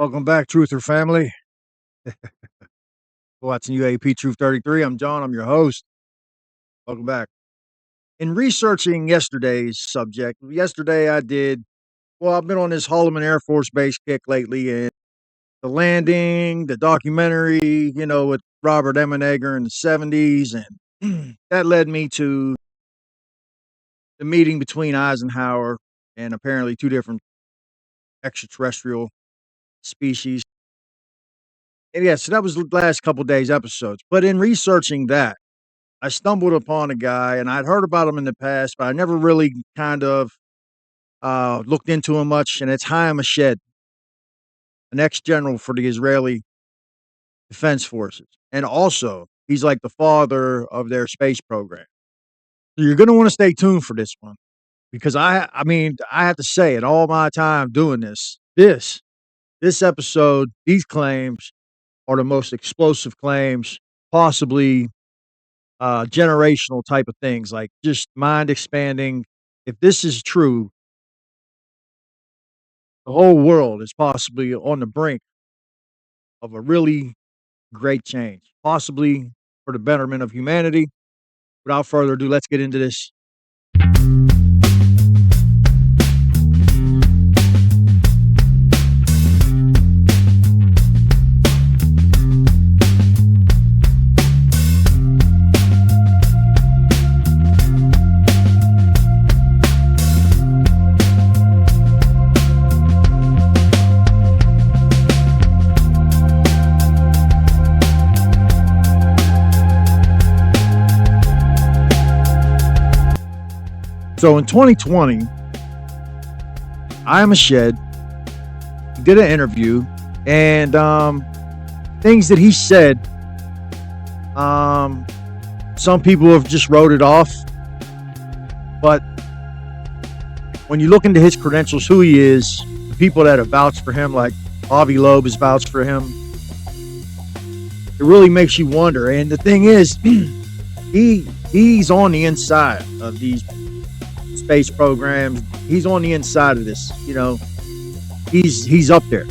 Welcome back, Truther family. Watching UAP Truth 33. I'm John. I'm your host. Welcome back. In researching yesterday's subject, I've been on this Holloman Air Force Base kick lately, and the landing, the documentary, with Robert Emmenegger in the 70s, and that led me to the meeting between Eisenhower and apparently two different extraterrestrial species. And yeah, so that was the last couple days' episodes. But in researching that, I stumbled upon a guy, and I'd heard about him in the past, but I never really kind of looked into him much. And it's Haim Eshed, an ex-general for the Israeli Defense Forces, and also he's like the father of their space program. So you're going to want to stay tuned for this one because I mean, I have to say, in all my time doing this episode, these claims are the most explosive claims, possibly generational type of things, like just mind expanding. If this is true, the whole world is possibly on the brink of a really great change, possibly for the betterment of humanity. Without further ado, let's get into this. So in 2020, Haim Eshed did an interview, and things that he said, some people have just wrote it off. But when you look into his credentials, who he is, the people that have vouched for him, like Avi Loeb has vouched for him, it really makes you wonder. And the thing is, he's on the inside of these space programs. He's on the inside of this, he's up there,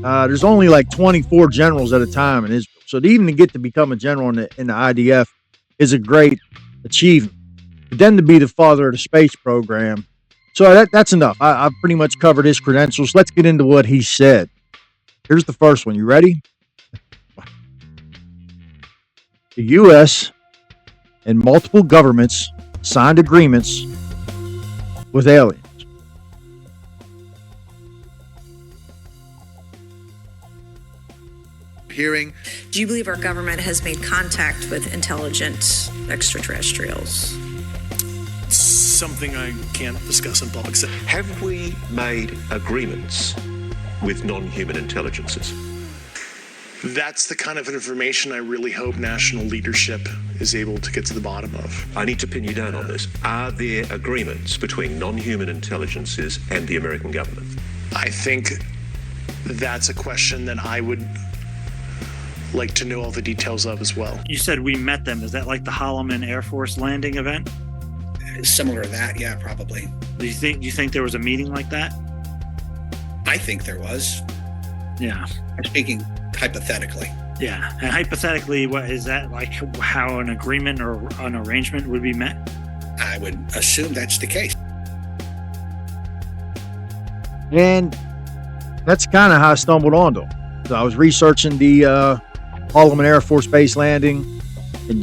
there's only like 24 generals at a time in Israel. So to even get to become a general in the IDF is a great achievement. But then to be the father of the space program. So that's enough. I've pretty much covered his credentials. Let's get into what he said. Here's the first one. You ready? The U.S. and multiple governments signed agreements with aliens. Hearing. Do you believe our government has made contact with intelligent extraterrestrials? Something I can't discuss in public. Have we made agreements with non-human intelligences? That's the kind of information I really hope national leadership is able to get to the bottom of. I need to pin you down on this. Are there agreements between non-human intelligences and the American government? I think that's a question that I would like to know all the details of as well. You said we met them. Is that like the Holloman Air Force landing event? Similar to that, yeah, probably. Do you think there was a meeting like that? I think there was. Yeah. I'm speaking hypothetically. Yeah. And hypothetically, what is that, like how an agreement or an arrangement would be met? I would assume that's the case. And that's kind of how I stumbled onto him. So I was researching the Holloman Air Force Base landing, and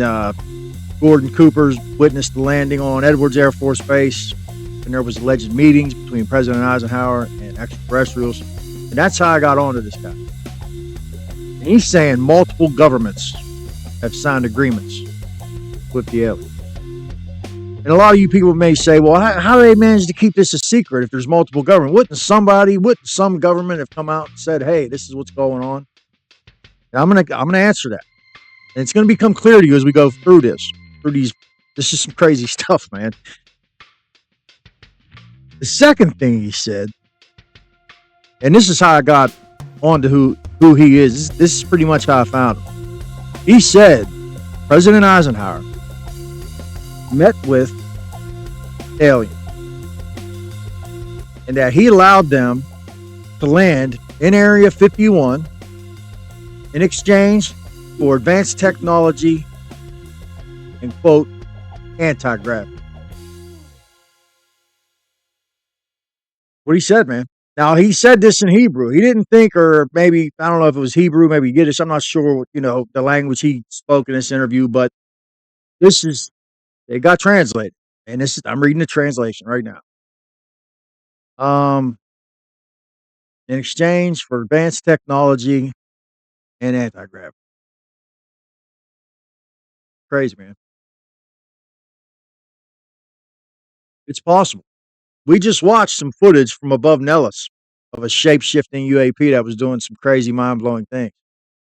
Gordon Cooper's witnessed the landing on Edwards Air Force Base, and there was alleged meetings between President Eisenhower and extraterrestrials. And that's how I got onto this guy. And he's saying multiple governments have signed agreements with the aliens. And a lot of you people may say, well, how do they manage to keep this a secret if there's multiple governments? Wouldn't some government have come out and said, hey, this is what's going on? And I'm gonna answer that. And it's gonna become clear to you as we go through this. This is some crazy stuff, man. The second thing he said, and this is how I got onto who he is. This is pretty much how I found him. He said President Eisenhower met with aliens, and that he allowed them to land in Area 51 in exchange for advanced technology and, quote, anti-gravity. What he said, man. Now, he said this in Hebrew. He didn't think, or maybe, I don't know if it was Hebrew, maybe Yiddish. I'm not sure, the language he spoke in this interview, but it got translated. And I'm reading the translation right now. In exchange for advanced technology and anti-gravity. Crazy, man. It's possible. We just watched some footage from above Nellis of a shape-shifting UAP that was doing some crazy, mind-blowing things.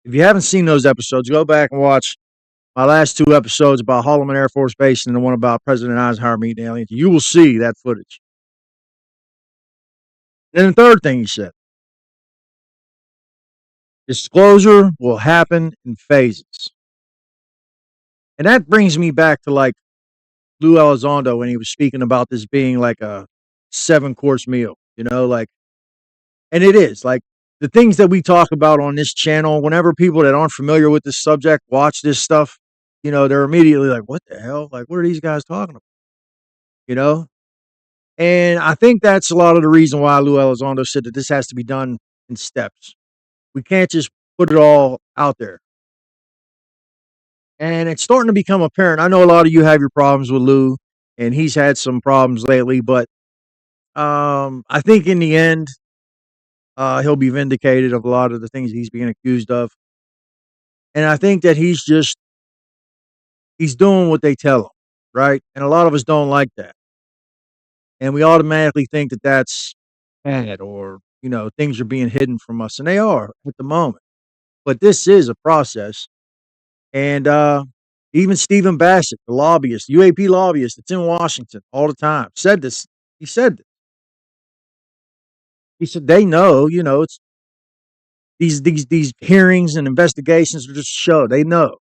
If you haven't seen those episodes, go back and watch my last two episodes about Holloman Air Force Base and the one about President Eisenhower meeting aliens. You will see that footage. Then the third thing he said, disclosure will happen in phases. And that brings me back to like Lou Elizondo when he was speaking about this being like a 7-course meal, and it is like the things that we talk about on this channel. Whenever people that aren't familiar with this subject watch this stuff, they're immediately like, what the hell? Like, what are these guys talking about? And I think that's a lot of the reason why Lou Elizondo said that this has to be done in steps. We can't just put it all out there. And it's starting to become apparent. I know a lot of you have your problems with Lou, and he's had some problems lately, but I think in the end, he'll be vindicated of a lot of the things he's being accused of. And I think that he's doing what they tell him, right? And a lot of us don't like that. And we automatically think that that's bad, or, things are being hidden from us. And they are at the moment. But this is a process. And even Stephen Bassett, the lobbyist, UAP lobbyist that's in Washington all the time, said this. He said this. He said they know, it's these hearings and investigations are just show. They know.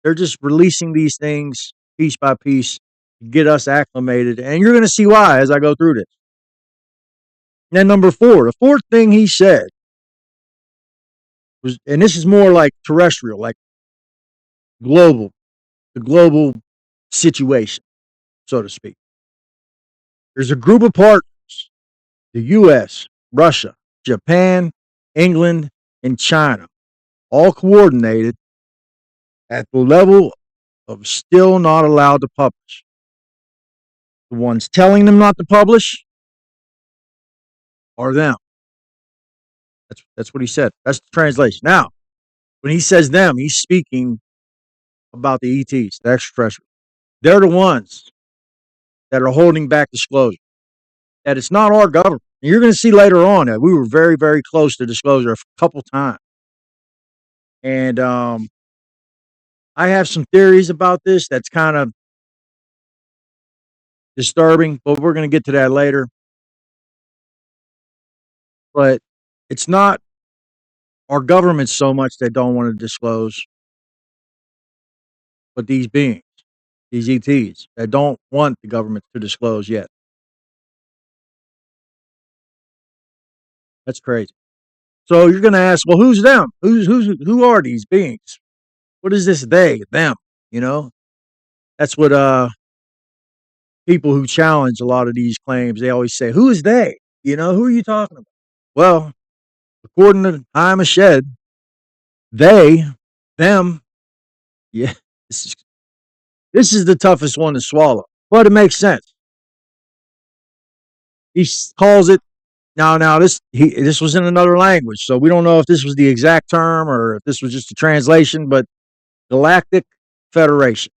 They're just releasing these things piece by piece to get us acclimated. And you're going to see why as I go through this. And then number 4, the fourth thing he said was, and this is more like terrestrial, like global, the global situation, so to speak. There's a group of partners, the U.S., Russia, Japan, England, and China, all coordinated at the level of still not allowed to publish. The ones telling them not to publish are them. That's what he said. That's the translation. Now, when he says them, he's speaking about the ETs, the extraterrestrials. They're the ones that are holding back disclosure. That it's not our government. And you're going to see later on that we were very, very close to disclosure a couple times. And I have some theories about this that's kind of disturbing, but we're going to get to that later. But it's not our government so much that don't want to disclose, but these beings, these ETs, that don't want the government to disclose yet. That's crazy. So you're going to ask, well, who's them? Who are these beings? What is this they, them? That's what people who challenge a lot of these claims, they always say, who is they? Who are you talking about? Well, according to Haim Eshed, they, them, yeah, this is the toughest one to swallow, but it makes sense. He calls it now. This was in another language, so we don't know if this was the exact term or if this was just a translation. But Galactic Federation,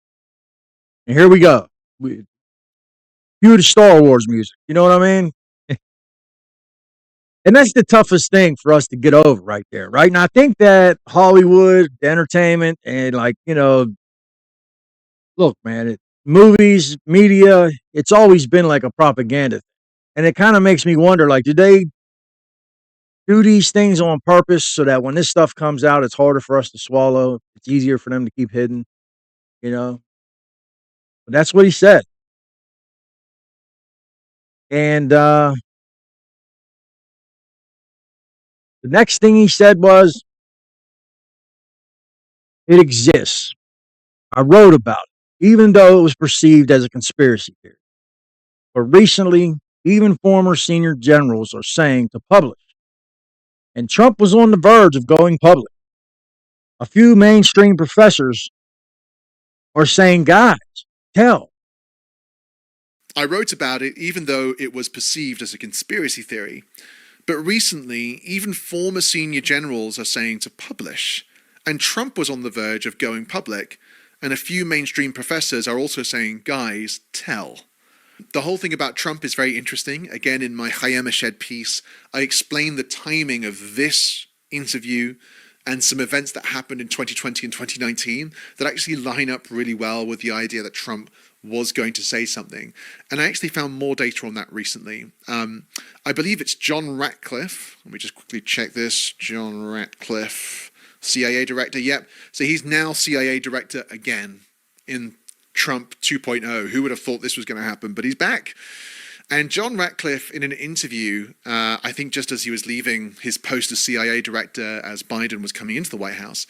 and here we go. Cue the Star Wars music. You know what I mean? And that's the toughest thing for us to get over right there, right? And I think that Hollywood, entertainment, and look, man, movies, media, it's always been like a propaganda. And it kind of makes me wonder, like, do they do these things on purpose so that when this stuff comes out, it's harder for us to swallow? It's easier for them to keep hidden, But that's what he said. And The next thing he said was, it exists. I wrote about it, even though it was perceived as a conspiracy theory. But recently, even former senior generals are saying to publish. And Trump was on the verge of going public. A few mainstream professors are saying, guys, tell. I wrote about it even though it was perceived as a conspiracy theory. But recently, even former senior generals are saying to publish. And Trump was on the verge of going public. And a few mainstream professors are also saying, guys, tell. The whole thing about Trump is very interesting. Again, in my Haim Eshed piece, I explain the timing of this interview and some events that happened in 2020 and 2019 that actually line up really well with the idea that Trump was going to say something. And I actually found more data on that recently. I believe it's John Ratcliffe. Let me just quickly check this. John Ratcliffe, CIA director. Yep. So he's now CIA director again in Trump 2.0. Who would have thought this was going to happen? But he's back. And John Ratcliffe, in an interview, I think just as he was leaving his post as CIA director as Biden was coming into the White House,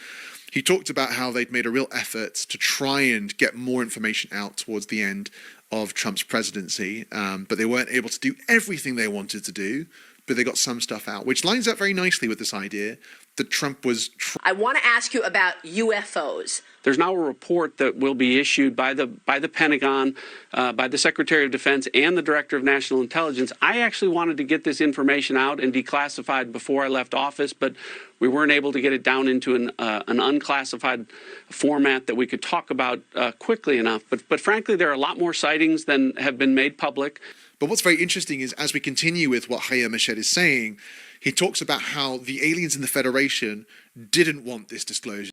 he talked about how they'd made a real effort to try and get more information out towards the end of Trump's presidency, but they weren't able to do everything they wanted to do, but they got some stuff out, which lines up very nicely with this idea that Trump was... I want to ask you about UFOs. There's now a report that will be issued by the Pentagon, by the Secretary of Defense and the Director of National Intelligence. I actually wanted to get this information out and declassified before I left office, but we weren't able to get it down into an unclassified format that we could talk about quickly enough. But frankly, there are a lot more sightings than have been made public. But what's very interesting is, as we continue with what Haim Eshed is saying, he talks about how the aliens in the Federation didn't want this disclosure.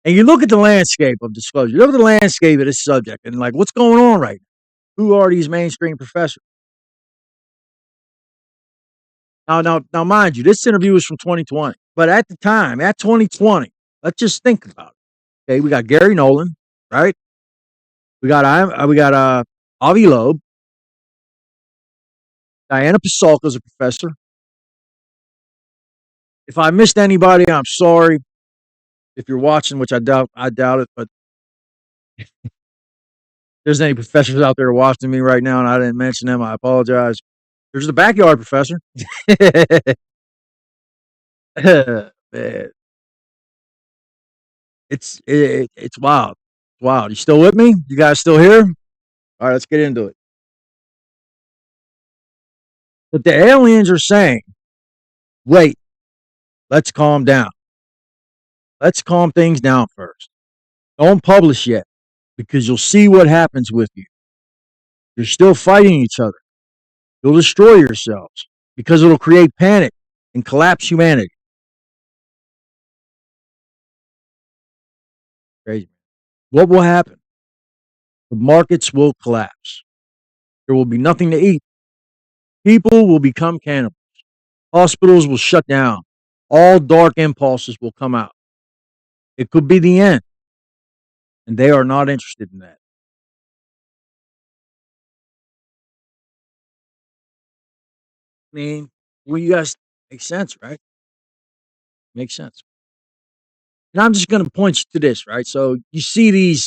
And you look at the landscape of disclosure. You look at the landscape of this subject and like, what's going on right now? Who are these mainstream professors? Now, mind you, this interview is from 2020. But at the time, at 2020, let's just think about it. Okay, we got Gary Nolan, right? We got Avi Loeb. Diana Pasulka is a professor. If I missed anybody, I'm sorry. If you're watching, which I doubt it, but if there's any professors out there watching me right now and I didn't mention them, I apologize. There's the backyard professor. Man. It's wild. It's wild. You still with me? You guys still here? All right, let's get into it. But the aliens are saying, wait, let's calm down. Let's calm things down first. Don't publish yet, because you'll see what happens with you. You're still fighting each other. You'll destroy yourselves because it'll create panic and collapse humanity. Crazy. What will happen? The markets will collapse. There will be nothing to eat. People will become cannibals. Hospitals will shut down. All dark impulses will come out. It could be the end. And they are not interested in that. I mean, well, you guys make sense, right? Makes sense. And I'm just going to point you to this, right? So you see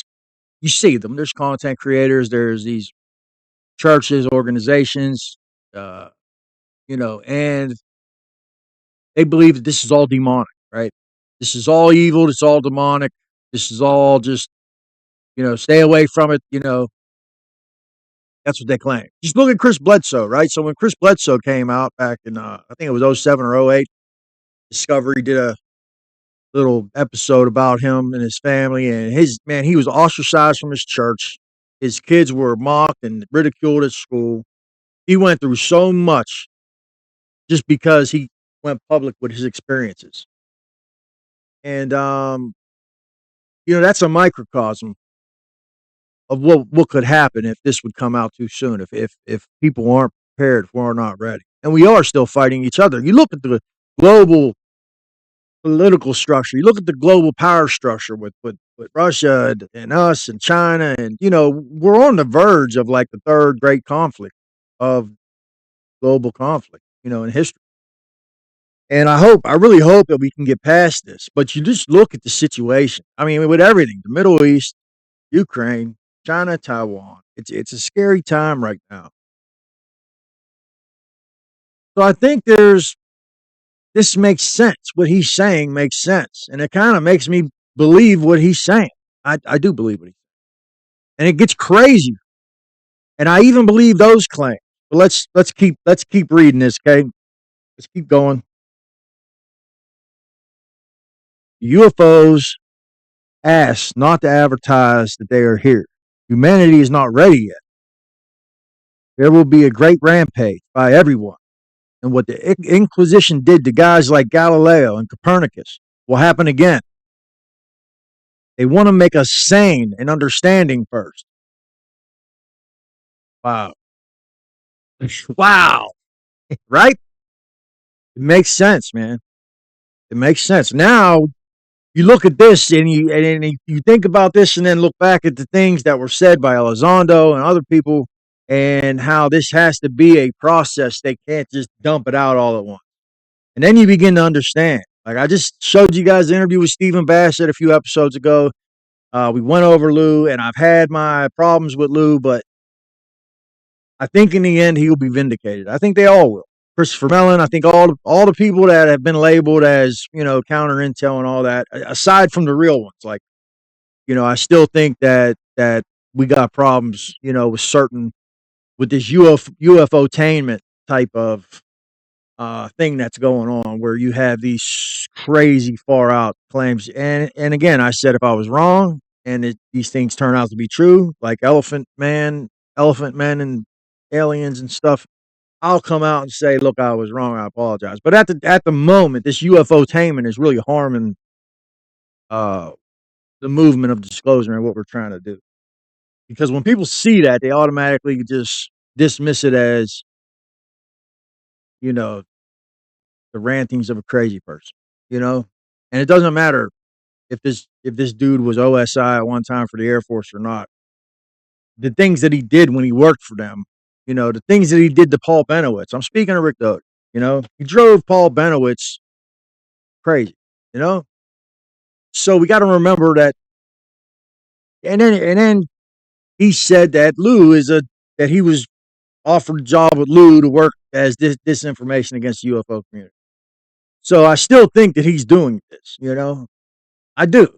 them. There's content creators. There's these churches, organizations, and they believe that this is all demonic, right? This is all evil. It's all demonic. This is all just, stay away from it. That's what they claim. Just look at Chris Bledsoe, right? So when Chris Bledsoe came out back in, I think it was 07 or 08, Discovery did a little episode about him and his family, and he was ostracized from his church. His kids were mocked and ridiculed at school. He went through so much just because he went public with his experiences. And, that's a microcosm of what could happen if this would come out too soon, if people aren't prepared, if we're not ready. And we are still fighting each other. You look at the global political structure. You look at the global power structure with Russia and us and China, and we're on the verge of like the third great conflict of global conflict, in history. And I really hope that we can get past this. But you just look at the situation. I mean, with everything, the Middle East, Ukraine, China, Taiwan. It's a scary time right now. So I think this makes sense. What he's saying makes sense. And it kind of makes me believe what he's saying. I do believe what he's saying. And it gets crazy. And I even believe those claims. But let's keep reading this, okay? Let's keep going. UFOs asked not to advertise that they are here. Humanity is not ready yet. There will be a great rampage by everyone. And what the Inquisition did to guys like Galileo and Copernicus will happen again. They want to make us sane and understanding first. Wow. Wow. Right? It makes sense, man. It makes sense. Now, you look at this and you think about this and then look back at the things that were said by Elizondo and other people and how this has to be a process. They can't just dump it out all at once. And then you begin to understand. Like I just showed you guys the interview with Stephen Bassett a few episodes ago. We went over Lou, and I've had my problems with Lou, but I think in the end he'll be vindicated. I think they all will. Christopher Mellon, I think all the people that have been labeled as, counter intel and all that, aside from the real ones, like, I still think that we got problems, with this UFO-tainment type of thing that's going on, where you have these crazy far out claims. And again, I said if I was wrong and these things turn out to be true, like elephant men and aliens and stuff, I'll come out and say, look, I was wrong. I apologize. But at the moment, this UFO-tainment is really harming the movement of disclosure and what we're trying to do. Because when people see that, they automatically just dismiss it as, the rantings of a crazy person, and it doesn't matter if this dude was OSI at one time for the Air Force or not. The things that he did when he worked for them, the things that he did to Paul Benowitz. I'm speaking of Rick Doty. He drove Paul Benowitz crazy. So we got to remember that. And then he said that that he was offered a job with Lou to work as disinformation against the UFO community. So I still think that he's doing this, I do.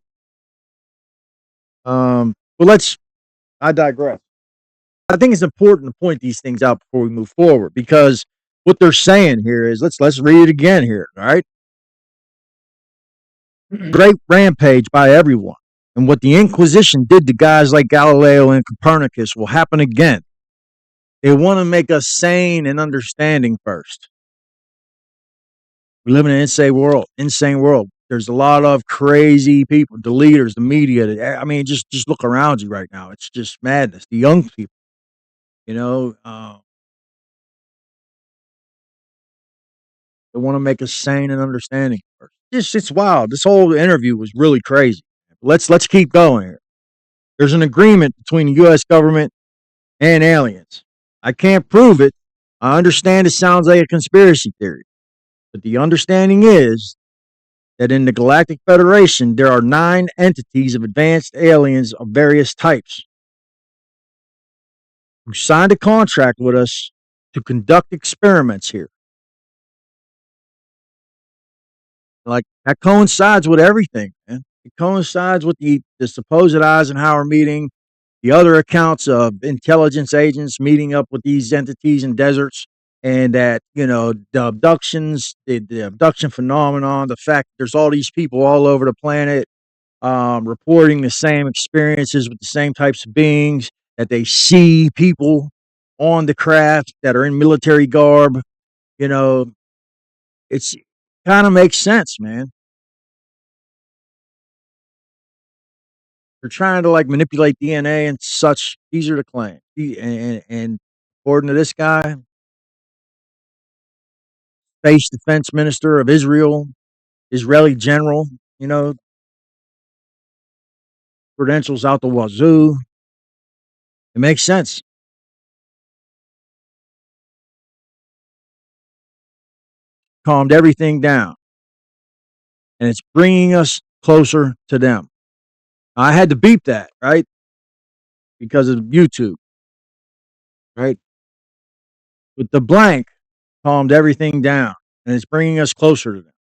But I digress. I think it's important to point these things out before we move forward, because what they're saying here is, let's read it again here, all right? Great rampage by everyone. And what the Inquisition did to guys like Galileo and Copernicus will happen again. They want to make us sane and understanding first. We live in an insane world. There's a lot of crazy people, the leaders, the media. I mean, just look around you right now. It's just madness. The young people, they want to make us sane and understanding first. It's wild. This whole interview was really crazy. Let's keep going here. There's an agreement between the U.S. government and aliens. I can't prove it. I understand it sounds like a conspiracy theory. But the understanding is that in the Galactic Federation, there are 9 entities of advanced aliens of various types who signed a contract with us to conduct experiments here. Like, that coincides with everything, man. It coincides with the supposed Eisenhower meeting, the other accounts of intelligence agents meeting up with these entities in deserts, and that, the abductions, the abduction phenomenon, the fact that there's all these people all over the planet reporting the same experiences with the same types of beings, that they see people on the craft that are in military garb. It's kind of makes sense, man. They're trying to manipulate DNA and such. These are the claims. And according to this guy, Space Defense Minister of Israel, Israeli general, credentials out the wazoo. It makes sense. calmed everything down, and it's bringing us closer to them. I had to beep that, right? Because of YouTube, right? But the blank calmed everything down, and it's bringing us closer to them.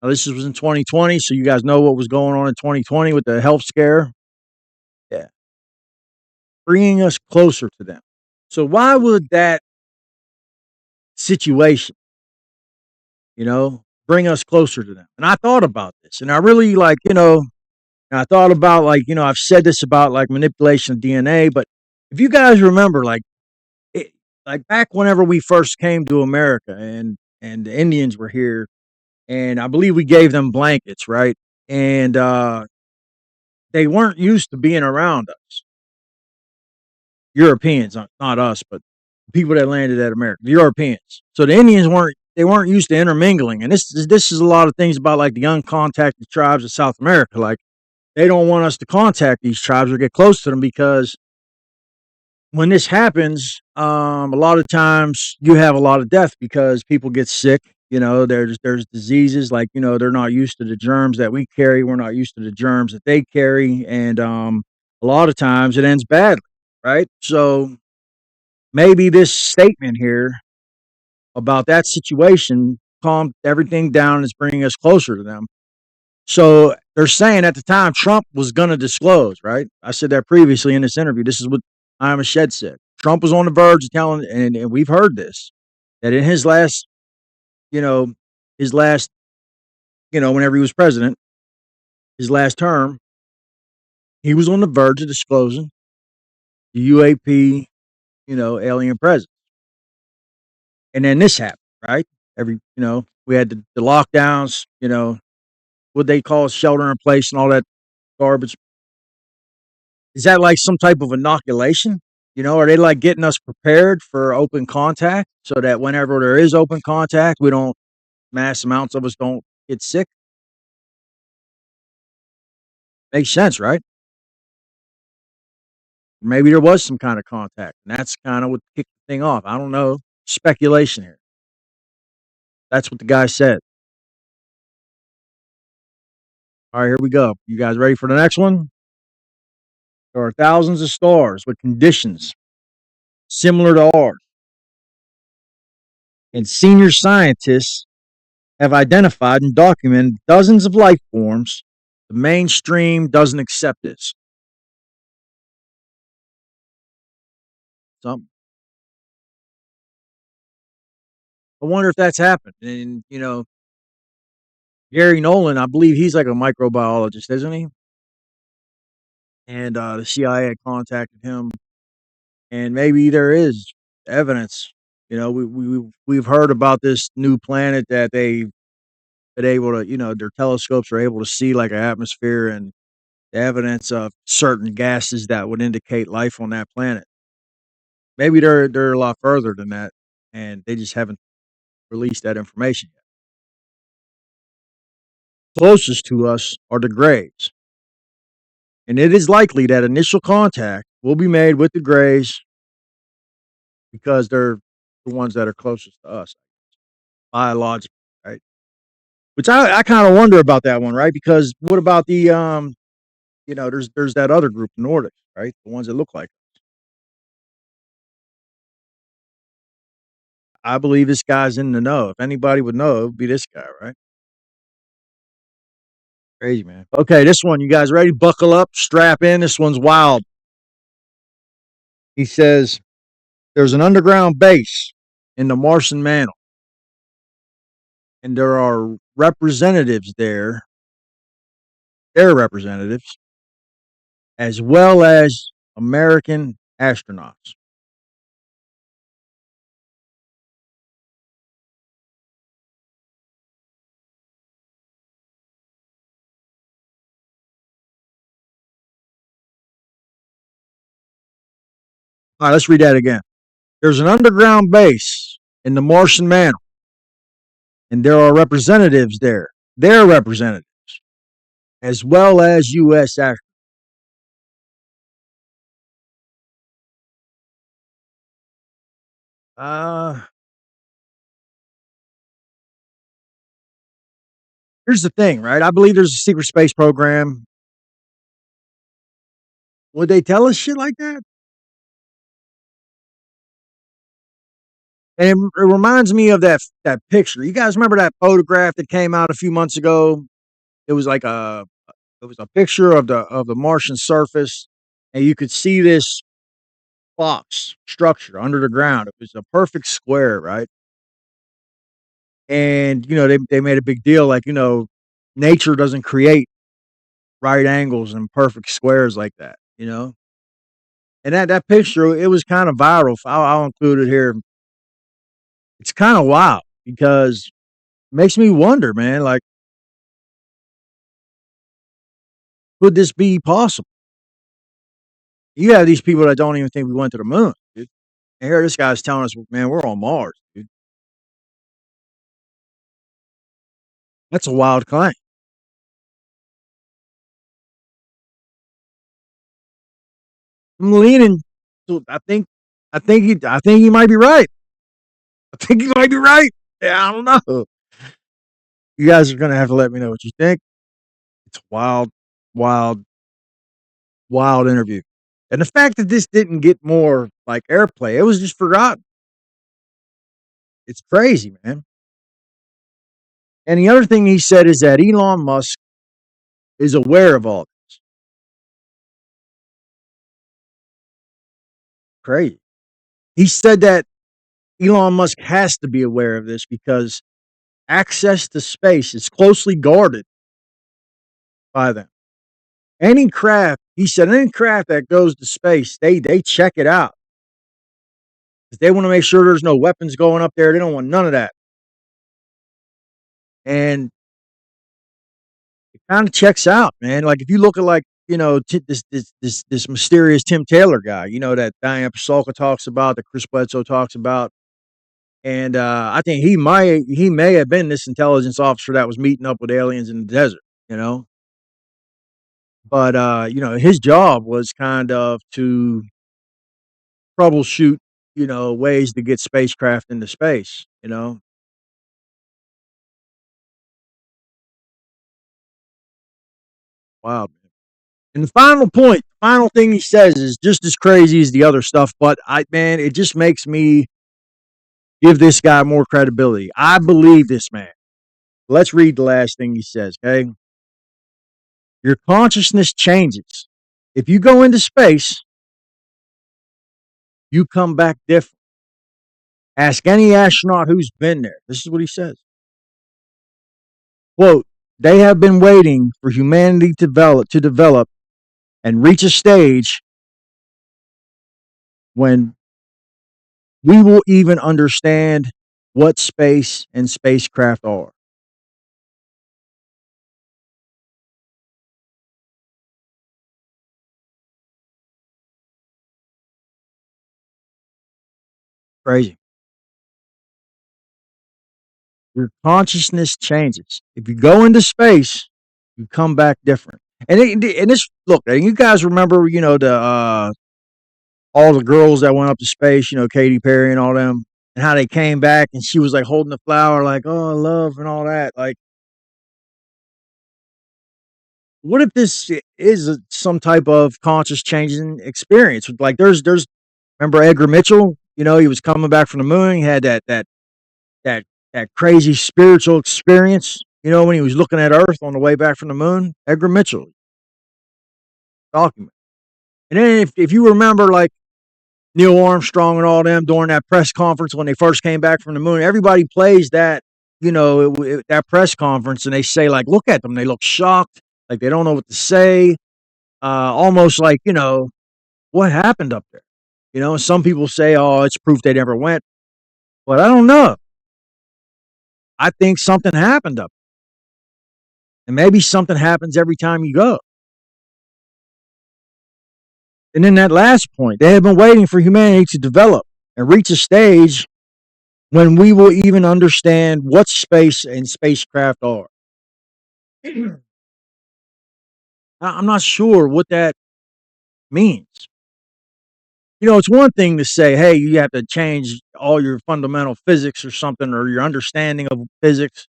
Now, this was in 2020, so you guys know what was going on in 2020 with the health scare. Yeah, bringing us closer to them. So why would that situation, bring us closer to them? And I thought about this, and I really and I thought about I've said this about like manipulation of DNA, but if you guys remember, it, like back whenever we first came to America and the Indians were here, and I believe we gave them blankets, right? And they weren't used to being around us, Europeans, not us, but people that landed at America, the Europeans. So the Indians weren't used to intermingling, and this is a lot of things about like the uncontacted tribes of South America. Like they don't want us to contact these tribes or get close to them because when this happens, a lot of times you have a lot of death because people get sick. There's diseases like they're not used to the germs that we carry. We're not used to the germs that they carry, and a lot of times it ends badly, right? So maybe this statement here about that situation calmed everything down and is bringing us closer to them. So they're saying at the time Trump was going to disclose, right? I said that previously in this interview. This is what Haim Eshed said. Trump was on the verge of telling, and we've heard this, that in his last, you know, his last, whenever he was president, his last term, he was on the verge of disclosing the UAP, alien presence. And then this happened, right? We had the lockdowns, what they call shelter in place and all that garbage. Is that like some type of inoculation? Are they like getting us prepared for open contact so that whenever there is open contact, mass amounts of us don't get sick? Makes sense, right? Maybe there was some kind of contact, and that's kind of what kicked the thing off. I don't know. Speculation here. That's what the guy said. All right, here we go. You guys ready for the next one? There are thousands of stars with conditions similar to ours, and senior scientists have identified and documented dozens of life forms. The mainstream doesn't accept this. Something. I wonder if that's happened. And, Gary Nolan, I believe he's like a microbiologist, isn't he? And the CIA had contacted him, and maybe there is evidence. We've heard about this new planet that they've been able to, their telescopes are able to see like an atmosphere and the evidence of certain gases that would indicate life on that planet. Maybe they're a lot further than that, and they just haven't released that information yet. Closest to us are the Greys, and it is likely that initial contact will be made with the Greys because they're the ones that are closest to us biologically, right? Which I kind of wonder about that one, right? Because what about the there's that other group, the Nordics, right? The ones that look like us. I believe this guy's in the know. If anybody would know, it would be this guy, right? Crazy, man. Okay, this one, you guys ready? Buckle up, strap in. This one's wild. He says there's an underground base in the Martian mantle, and there are representatives there, their representatives, as well as American astronauts. All right, let's read that again. There's an underground base in the Martian mantle, and there are representatives there, their representatives, as well as U.S. astronauts. Uh, Here's the thing, right? I believe there's a secret space program. Would they tell us shit like that? And it reminds me of that picture. You guys remember that photograph that came out a few months ago? It was like it was a picture of the Martian surface, and you could see this box structure under the ground. It was a perfect square, right? And they made a big deal, like, nature doesn't create right angles and perfect squares like that. And that picture, it was kind of viral. I'll include it here. It's kind of wild because it makes me wonder, man, like, could this be possible? You have these people that don't even think we went to the moon, dude. And here this guy's telling us, man, we're on Mars, dude. That's a wild claim. I'm leaning. I think he might be right. I think he might be right. Yeah, I don't know. You guys are gonna have to let me know what you think. It's a wild, wild, wild interview. And the fact that this didn't get more like airplay, it was just forgotten. It's crazy, man. And the other thing he said is that Elon Musk is aware of all this. Crazy. He said that Elon Musk has to be aware of this because access to space is closely guarded by them. He said, any craft that goes to space, they check it out. They want to make sure there's no weapons going up there. They don't want none of that. And it kind of checks out, man. Like if you look at this mysterious Tim Taylor guy, that Diane Pasolka talks about, that Chris Bledsoe talks about, and I think he may have been this intelligence officer that was meeting up with aliens in the desert, you know. But his job was kind of to troubleshoot, ways to get spacecraft into space. Wow. And the final thing he says is just as crazy as the other stuff, but it just makes me give this guy more credibility. I believe this man. Let's read the last thing he says, okay? Your consciousness changes. If you go into space, you come back different. Ask any astronaut who's been there. This is what he says. Quote, they have been waiting for humanity to develop and reach a stage when we will even understand what space and spacecraft are. Crazy. Your consciousness changes. If you go into space, you come back different. And this, look, and you guys remember, the all the girls that went up to space, Katy Perry and all them, and how they came back and she was like holding the flower, like, oh, love and all that. Like, what if this is some type of conscious changing experience? Like, remember Edgar Mitchell? He was coming back from the moon. He had that that crazy spiritual experience. When he was looking at Earth on the way back from the moon. Edgar Mitchell document. And then if you remember, like Neil Armstrong and all them during that press conference when they first came back from the moon, everybody plays that. That press conference, and they say, like, look at them. They look shocked, like they don't know what to say. Almost like, what happened up there? Some people say, oh, it's proof they never went. But I don't know. I think something happened up there. And maybe something happens every time you go. And then that last point, they have been waiting for humanity to develop and reach a stage when we will even understand what space and spacecraft are. I'm not sure what that means. It's one thing to say, hey, you have to change all your fundamental physics or something, or your understanding of physics.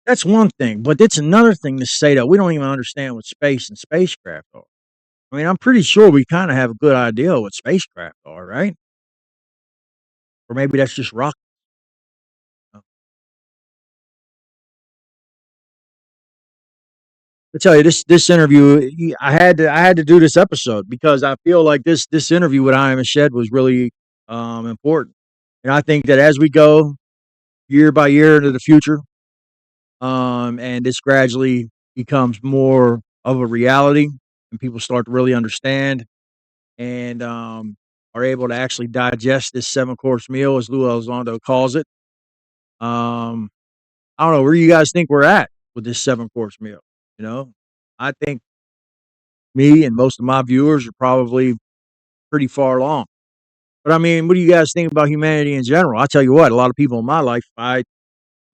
That's one thing, but it's another thing to say that we don't even understand what space and spacecraft are. I mean, I'm pretty sure we kind of have a good idea what spacecraft are, right? Or maybe that's just rock. I tell you, this interview, I had to do this episode because I feel like this interview with Haim Eshed was really important, and I think that as we go year by year into the future, and this gradually becomes more of a reality, and people start to really understand and are able to actually digest this 7-course meal, as Lou Elizondo calls it. I don't know where you guys think we're at with this 7-course meal. You know, I think me and most of my viewers are probably pretty far along. But I mean, what do you guys think about humanity in general? I tell you what, a lot of people in my life, if I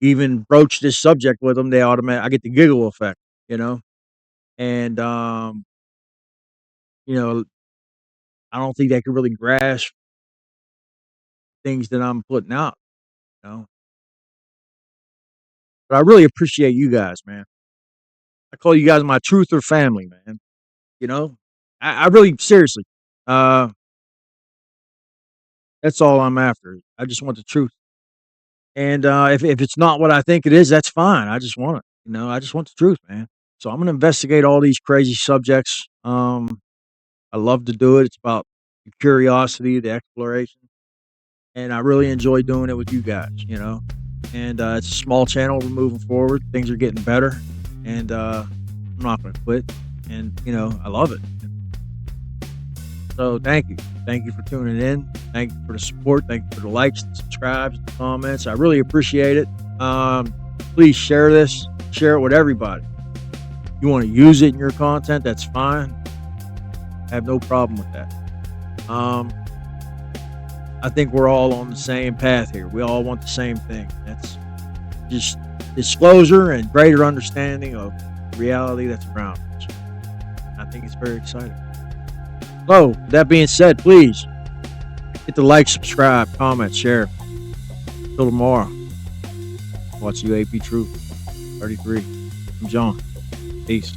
even broach this subject with them, I get the giggle effect, you know? And, you know, I don't think they can really grasp things that I'm putting out, you know? But I really appreciate you guys, man. I call you guys my truther family, man. You know? I really, seriously, uh, that's all I'm after. I just want the truth. And if it's not what I think it is, that's fine. I just want it. You know, I just want the truth, man. So I'm gonna investigate all these crazy subjects. I love to do it. It's about the curiosity, the exploration, and I really enjoy doing it with you guys. You know, and it's a small channel. We're moving forward. Things are getting better, and I'm not gonna quit. And you know, I love it. So thank you for tuning in. Thank you for the support. Thank you for the likes, the subscribes, the comments. I really appreciate it. Please share this. Share it with everybody. You want to use it in your content, that's fine. I have no problem with that. I think we're all on the same path here. We all want the same thing. That's just disclosure and greater understanding of the reality that's around us. I think it's very exciting. So, that being said, please hit the like, subscribe, comment, share. Till tomorrow. Watch UAP Truth 33. I'm John. Peace.